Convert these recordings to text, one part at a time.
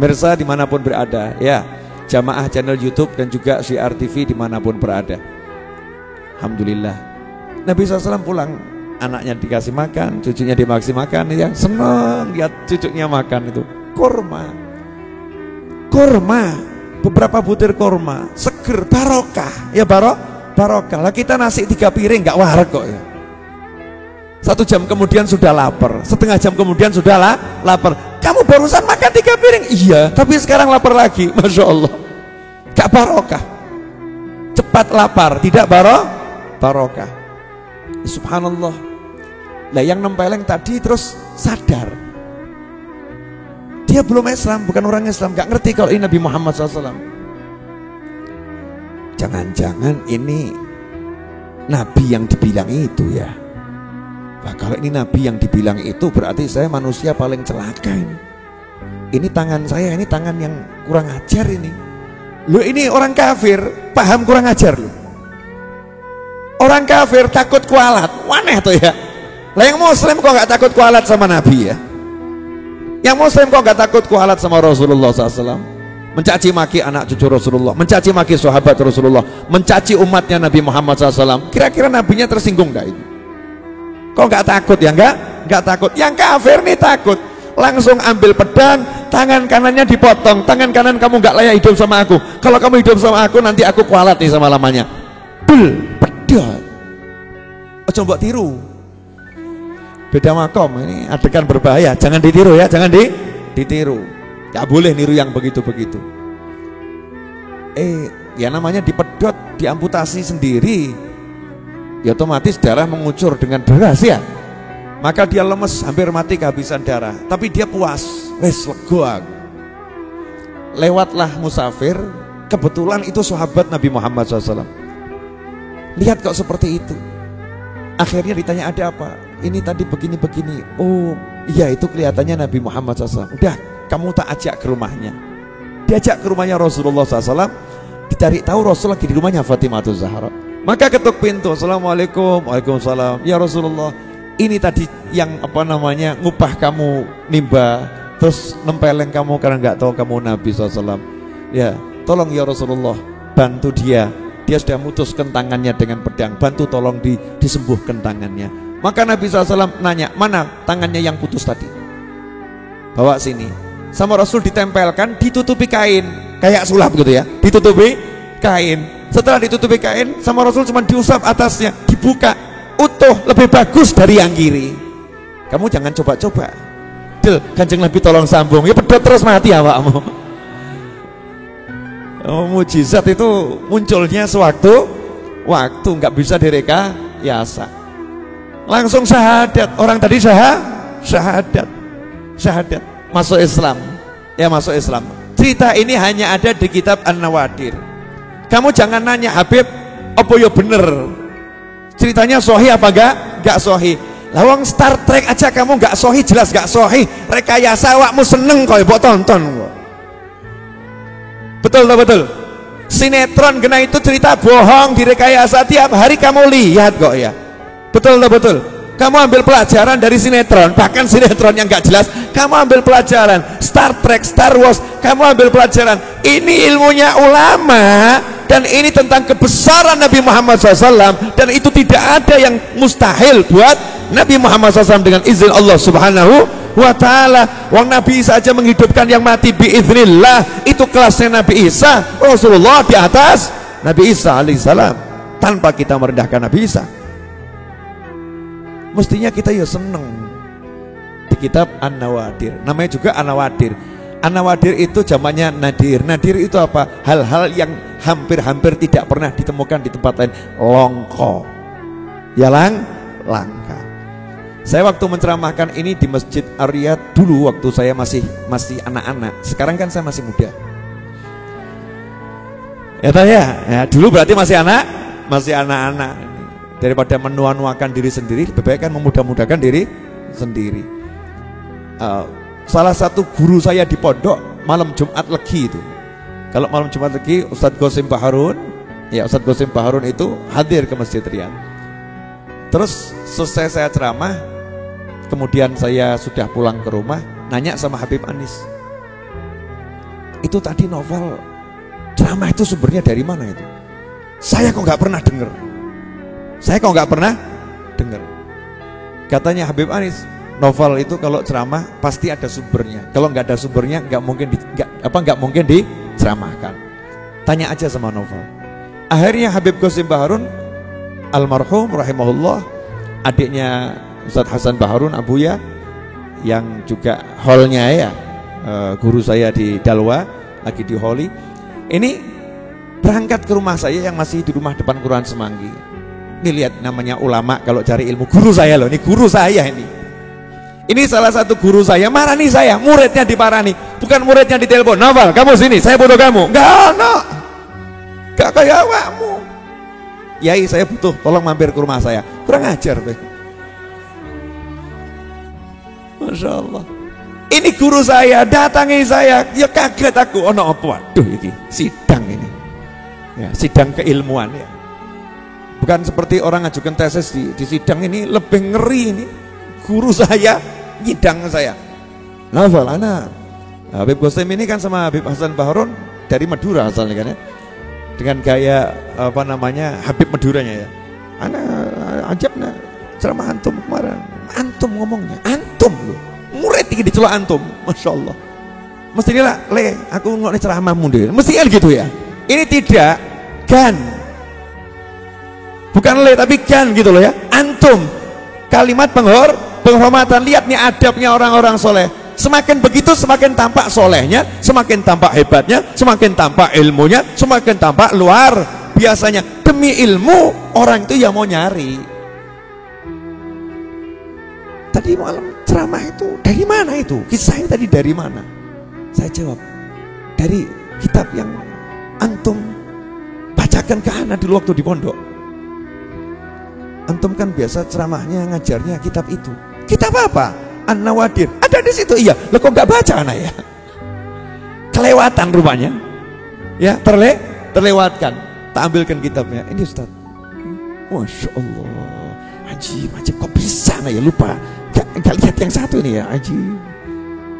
Pemirsa dimanapun berada, ya, jamaah channel YouTube dan juga Syiar TV dimanapun berada. Alhamdulillah, Nabi SAW pulang, anaknya dikasih makan, cucunya dikasih makan, ya senang lihat cucunya makan itu kurma, beberapa butir kurma, seger, barokah, ya barokah. Lah kita nasi 3 piring nggak warak kok ya. 1 jam kemudian sudah lapar, setengah jam kemudian sudah lapar. Kamu barusan makan 3 piring, iya, tapi sekarang lapar lagi, masya Allah. Gak barokah, cepat lapar, tidak barokah. Subhanallah. Nah yang nempeleng tadi terus sadar, dia belum Islam, bukan orang Islam, gak ngerti kalau ini Nabi Muhammad SAW. Jangan-jangan ini Nabi yang dibilang itu ya. Nah, kalau ini Nabi yang dibilang itu berarti saya manusia paling celaka ini. Ini tangan saya, ini tangan yang kurang ajar ini. Loh ini orang kafir paham kurang ajar loh. Orang kafir takut kualat, aneh tuh ya. Lah yang muslim kok gak takut kualat sama Nabi ya? Yang muslim kok gak takut kualat sama Rasulullah SAW? Mencaci maki anak cucu Rasulullah, mencaci maki sahabat Rasulullah, mencaci umatnya Nabi Muhammad SAW. Kira-kira nabinya tersinggung gak itu? Kok gak takut ya? Gak takut. Yang kafir nih takut. Langsung ambil pedang, tangan kanannya dipotong, tangan kanan kamu gak layak hidup sama aku. Kalau kamu hidup sama aku nanti aku kualat nih sama lamanya. Pedot. Coba tiru. Beda makom, ini adegan berbahaya. Jangan ditiru ya, jangan ditiru. Gak boleh niru yang begitu-begitu. Ya namanya dipedot, diamputasi sendiri. Ya otomatis darah mengucur dengan deras ya. Maka dia lemes, hampir mati kehabisan darah. Tapi dia puas, wes lega. Lewatlah musafir, kebetulan itu sahabat Nabi Muhammad SAW. Lihat kok seperti itu. Akhirnya ditanya ada apa? Ini tadi begini-begini. Oh iya itu kelihatannya Nabi Muhammad SAW. Udah kamu tak ajak ke rumahnya. Diajak ke rumahnya Rasulullah SAW. Dicari tahu Rasul lagi di rumahnya Fatimah Zahra. Maka ketuk pintu, assalamualaikum, waalaikumsalam. Ya Rasulullah, ini tadi yang ngupah kamu nimba, terus nempeleng kamu karena nggak tahu kamu Nabi SAW. Ya, tolong ya Rasulullah, bantu dia. Dia sudah mutuskan tangannya dengan pedang, bantu tolong disembuhkan tangannya. Maka Nabi SAW nanya, mana tangannya yang putus tadi? Bawa sini. Sama Rasul ditempelkan, ditutupi kain, kayak sulap gitu ya, ditutupi kain. Setelah ditutupi kain, sama Rasul cuma diusap atasnya, dibuka, utuh, lebih bagus dari yang kiri. Kamu jangan coba-coba. Del, Kanjeng Nabi tolong sambung, ya pedot terus mati awakmu. Mujizat itu munculnya sewaktu nggak bisa direkayasa. Langsung syahadat, orang tadi syahadat, masuk Islam, ya masuk Islam. Cerita ini hanya ada di kitab An-Nawadir. Kamu jangan nanya Habib, apa ya bener? Ceritanya sahih apa enggak sahih? Lawang Star Trek aja kamu enggak sahih, jelas enggak sahih. Rekayasa awakmu seneng kok mbok tonton kok. Betul tak betul? Sinetron kena itu cerita bohong, direkayasa tiap hari kamu lihat kok ya. Betul tak betul? Kamu ambil pelajaran dari sinetron, bahkan sinetron yang gak jelas, kamu ambil pelajaran. Star Trek, Star Wars, kamu ambil pelajaran. Ini ilmunya ulama, dan ini tentang kebesaran Nabi Muhammad SAW, dan itu tidak ada yang mustahil buat Nabi Muhammad SAW dengan izin Allah Subhanahu wa Ta'ala. Wong Nabi Isa aja menghidupkan yang mati biiznillah, itu kelasnya Nabi Isa. Rasulullah di atas Nabi Isa alaihissalam, tanpa kita merendahkan Nabi Isa. Mestinya kita ya seneng. Di kitab An-Nawadir, namanya juga An-Nawadir. An-Nawadir itu zamannya nadir. Nadir itu apa? Hal-hal yang hampir-hampir tidak pernah ditemukan di tempat lain. Longko, ya langka. Saya waktu menceramahkan ini di Masjid Ar-Riyad dulu waktu saya masih anak-anak. Sekarang kan saya masih muda. Ya, dulu berarti masih anak-anak. Daripada menua-nuakan diri sendiri, lebih baik kan memudah-mudahkan diri sendiri. Salah satu guru saya di pondok malam Jumat Legi itu, kalau malam Jumat Legi Ustadz Gosim Baharun, ya Ustadz Gosim Baharun itu hadir ke Masjid Riyad. Terus selesai saya ceramah, kemudian saya sudah pulang ke rumah, nanya sama Habib Anis, itu tadi novel ceramah itu sumbernya dari mana itu? Saya kok nggak pernah dengar. Katanya Habib Anis, novel itu kalau ceramah pasti ada sumbernya. Kalau nggak ada sumbernya nggak mungkin diceramahkan. Tanya aja sama novel. Akhirnya Habib Qasim Baharun almarhum rahimahullah, adiknya Ustadz Hasan Baharun Abuya yang juga holnya ya, guru saya di Dalwa lagi di Holi, ini berangkat ke rumah saya yang masih di rumah depan Kelurahan Semanggi. Ini lihat namanya ulama kalau cari ilmu, guru saya loh, ini guru saya ini. Ini salah satu guru saya marani saya, muridnya diparani, bukan muridnya ditelepon, Novel kamu sini, saya bodoh kamu. Gak kayak awakmu. Yai saya butuh, tolong mampir ke rumah saya. Kurang ajar be. Masya Allah. Ini guru saya, datangi saya, ya kaget aku. Oh no, waduh ini sidang ini. Ya, sidang keilmuan ya. Bukan seperti orang ngajukan tesis di sidang ini, lebih ngeri ini. Guru saya nyidang saya. Novel, anak Habib Qasim ini kan sama Habib Hasan Baharun dari Madura asalnya kan ya. Dengan gaya apa namanya Habib Maduranya ya. Anak ajabna ceramah antum kemarin. Antum ngomongnya, antum loh. Murid ini dicelok antum, masya Allah. Mestinya le, aku ngomong ceramahmu deh. Mestinya gitu ya. Ini tidak gan, bukan le tapi gan gitu loh ya. Antum, kalimat penghormatan. Lihat nih adabnya orang-orang soleh. Semakin begitu semakin tampak solehnya, semakin tampak hebatnya, semakin tampak ilmunya, semakin tampak luar biasanya. Demi ilmu orang itu ya mau nyari. Tadi malam ceramah itu dari mana itu? Kisahnya tadi dari mana? Saya jawab dari kitab yang antum bacakan ke anak dulu waktu di pondok. Antum kan biasa ceramahnya ngajarnya kitab itu. Kitab apa? An-Nawadir ada di situ. Iya, lo kok nggak baca anak ya? Kelewatan rupanya. Ya, terlewatkan. Tak ambilkan kitabnya. Ini Ustaz. Masya Allah. Ajib, kok bisa anak ya lupa? Gak lihat yang satu ini ya, ajib.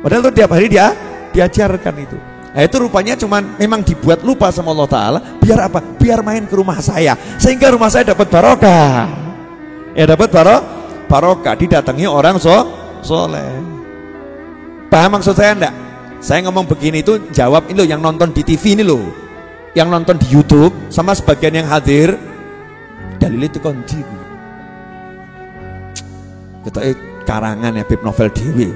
Padahal tuh tiap hari dia diajarkan itu. Nah itu rupanya cuman memang dibuat lupa sama Allah Ta'ala. Biar apa? Biar main ke rumah saya, sehingga rumah saya dapat barokah. Ya dapat barokah. Didatangi orang soleh. Paham maksud saya enggak? Saya ngomong begini itu jawab ini loh, yang nonton di TV ini loh, yang nonton di YouTube sama sebagian yang hadir. Dalil itu kunci. Kita karangan ya Habib Novel Dewi.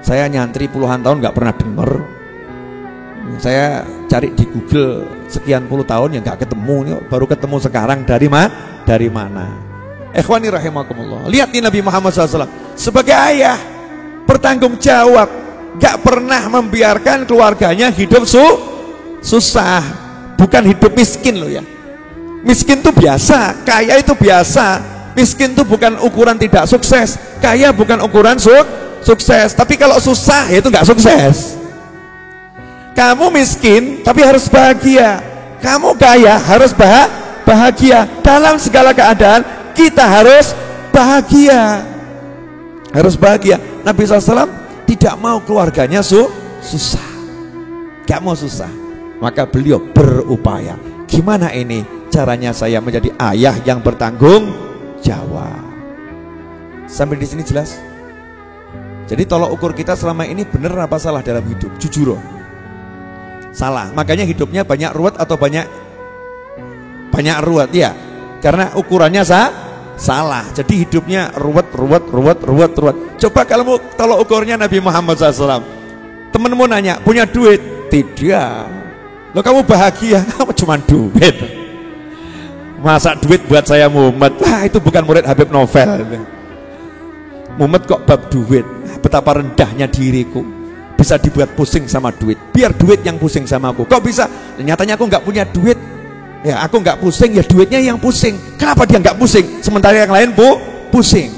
Saya nyantri puluhan tahun nggak pernah denger. Saya cari di Google sekian puluh tahun yang nggak ketemu, baru ketemu sekarang. Dari mana? Ikhwani rahimakumullah. Lihat nih Nabi Muhammad SAW sebagai ayah bertanggung jawab, gak pernah membiarkan keluarganya hidup susah. Bukan hidup miskin loh ya. Miskin tuh biasa, kaya itu biasa. Miskin tuh bukan ukuran tidak sukses, kaya bukan ukuran sukses. Tapi kalau susah ya itu gak sukses. Kamu miskin tapi harus bahagia, kamu kaya harus bahagia. Dalam segala keadaan kita harus bahagia. Nabi SAW tidak mau keluarganya susah, gak mau susah. Maka beliau berupaya, gimana ini caranya saya menjadi ayah yang bertanggung jawab. Sampai di sini jelas? Jadi tolok ukur kita selama ini benar apa salah dalam hidup? Jujur loh. Salah. Makanya hidupnya banyak ruwet atau banyak ruwet ya. Karena ukurannya salah. Jadi hidupnya ruwet. Coba kalau tolok ukurnya Nabi Muhammad SAW. Temenmu nanya, punya duit? Tidak. Loh kamu bahagia? Kamu cuma duit. Masa duit buat saya Muhammad? Wah itu bukan murid Habib Novel. Muhammad kok bab duit? Betapa rendahnya diriku bisa dibuat pusing sama duit. Biar duit yang pusing sama aku. Kok bisa? Nyatanya aku nggak punya duit. Ya aku nggak pusing, ya duitnya yang pusing. Kenapa dia nggak pusing? Sementara yang lain pusing.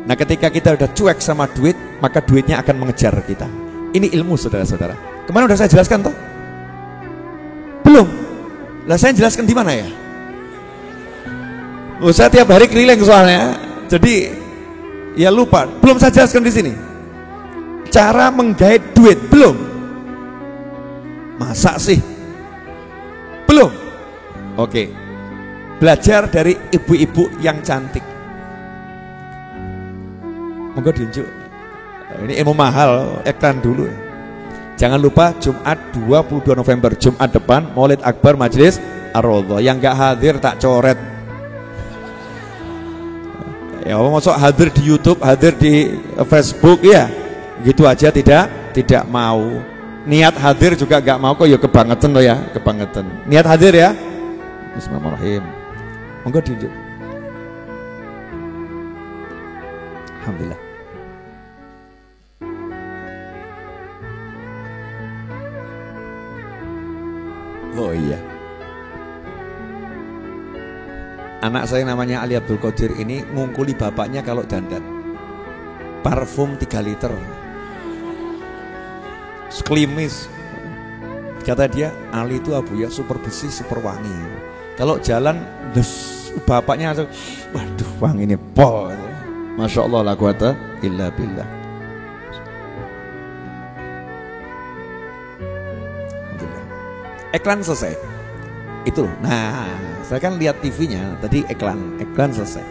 Nah ketika kita udah cuek sama duit, maka duitnya akan mengejar kita. Ini ilmu saudara-saudara. Kemarin udah saya jelaskan toh? Belum? Lah saya jelaskan di mana ya? Saya tiap hari keliling soalnya. Jadi ya lupa. Belum saya jelaskan di sini. Cara menggait duit belum. Masa sih? Belum? Oke. Belajar dari ibu-ibu yang cantik. Monggo diunjuk. Ini ilmu mahal, iklan dulu. Jangan lupa Jumat 22 November, Jumat depan, Maulid Akbar Majelis Ar-Raudhah. Yang gak hadir tak coret. Ya, masuk hadir di YouTube, hadir di Facebook ya. Gitu aja tidak mau. Niat hadir juga gak mau kok, ya kebangetan loh ya, kebangetan. Niat hadir ya. Bismillahirrahmanirrahim. Monggo diunjuk. Alhamdulillah. Oh iya. Anak saya namanya Ali Abdul Qadir ini ngungkuli bapaknya kalau dandan. Parfum 3 liter. Seklimis. Kata dia, Ali itu Abu ya super bersih, super wangi. Kalau jalan, bapaknya langsung, waduh wangi ini pol. Masya Allah la quwata illa billah. Iklan selesai. Itu. Nah, saya kan lihat TV-nya tadi iklan selesai.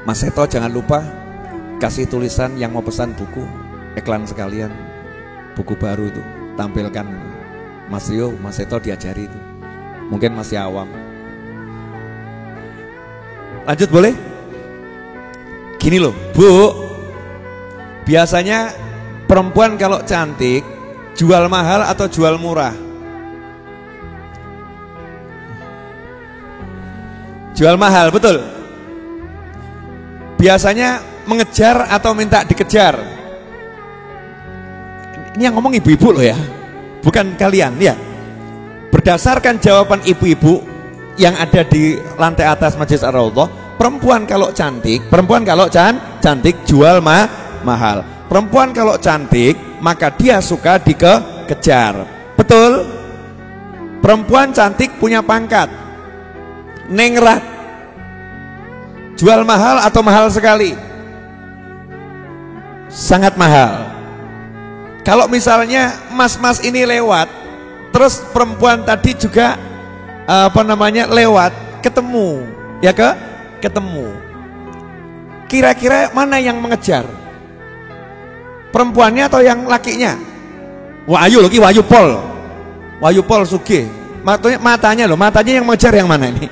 Mas Seto jangan lupa kasih tulisan yang mau pesan buku, iklan sekalian. Buku baru itu tampilkan Mas Rio, Mas Seto diajari itu. Mungkin masih awam. Lanjut boleh? Gini loh, Bu. Biasanya perempuan kalau cantik jual mahal atau jual murah? Jual mahal, betul. Biasanya mengejar atau minta dikejar? Ini yang ngomong ibu-ibu loh ya, bukan kalian ya. Berdasarkan jawaban ibu-ibu yang ada di lantai atas Majelis Ar-Raudhah, perempuan kalau cantik cantik jual mahal. Perempuan kalau cantik maka dia suka dikejar. Betul? Perempuan cantik punya pangkat. Nengrat. Jual mahal atau mahal sekali? Sangat mahal. Kalau misalnya mas-mas ini lewat, terus perempuan tadi juga lewat, ketemu, ya ketemu. Kira-kira mana yang mengejar? Perempuannya atau yang lakinya? Wahyu lagi, Wahyu Pol Sugih. Matanya yang mengejar yang mana ini?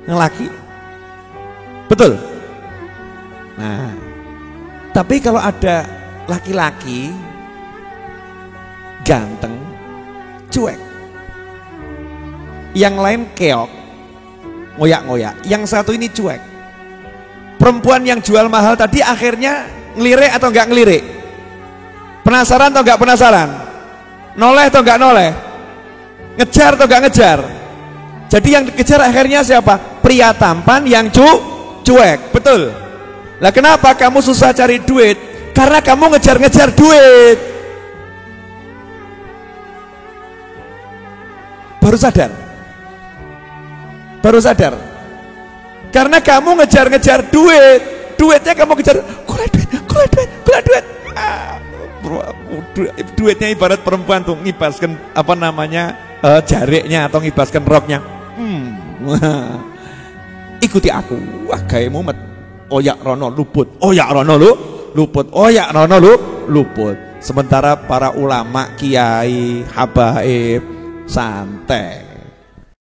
Yang laki. Betul. Nah, tapi kalau ada laki-laki ganteng, cuek, yang lain keok, ngoyak-ngoyak, yang satu ini cuek. Perempuan yang jual mahal tadi akhirnya ngelirik atau enggak ngelirik? Penasaran atau enggak penasaran? Noleh atau enggak noleh? Ngejar atau enggak ngejar? Jadi yang dikejar akhirnya siapa? Pria tampan yang cuek, betul. Lah kenapa kamu susah cari duit? Karena kamu ngejar-ngejar duit. Baru sadar. Karena kamu ngejar-ngejar duitnya kamu kejar, kulit duit. Duitnya ibarat perempuan tuh ngibaskan jariknya atau ngibaskan roknya. Ikuti aku, wah gawe mumet. Oyak rono luput. Sementara para ulama, kiai, habaib santai.